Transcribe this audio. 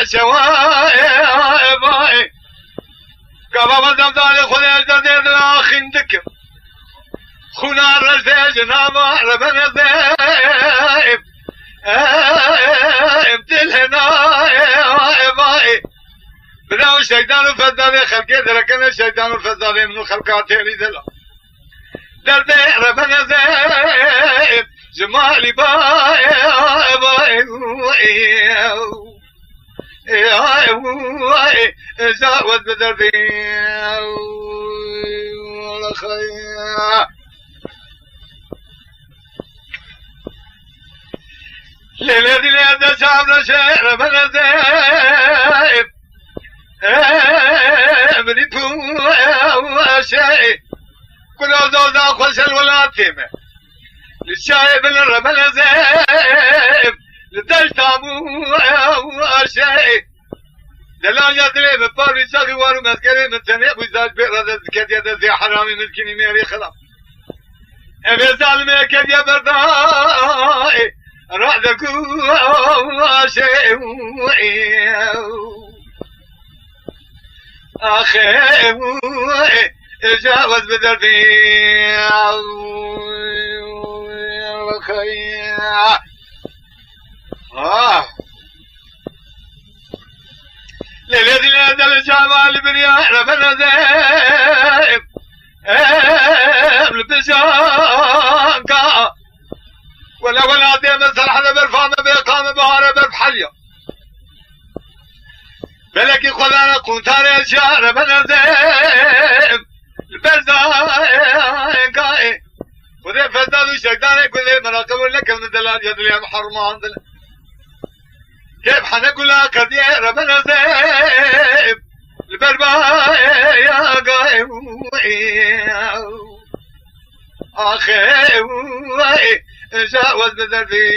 شوائب كفا بزمدان خذي الجديد الآخين دكم خونا الرجل جنابا ربنا ذيب ابتلهنا بدأوا الشيطان الفزاري خلقه دركن الشيطان الفزاري من خلقاته لذلا دربي ربنا ذيب جمالي باي زاود بدربي ولا خير ليلة ليلة شعبنا شعر بنزيب بريتو شيء كل زوزا خوش الولاتيمة للشايب الربنا زيب لتجتابو شيء دلال يدري بباري شاقي وارو مذكري من تنيب ويزاج بيرد ذكت يد زي حرامي مذكني ميري خلاف ابي ظالمي كد يا برداي رعدكو شيء اخي جاوز بدربي ليلة ليلة الجمال بني ربنا زيب لبسانكا ولا ديم السرحة برفانة بيقامة بهارة برفحلية بلكي خذانا قنطاري الشهر ربنا زيب لبسانكا وذي فزدادو شكداني كذي مراقبون لك من دلال يدلي محرمان دل كيف حنقولا كذي ربنا زيب البرباء يا قايم أخي جاوز بدربي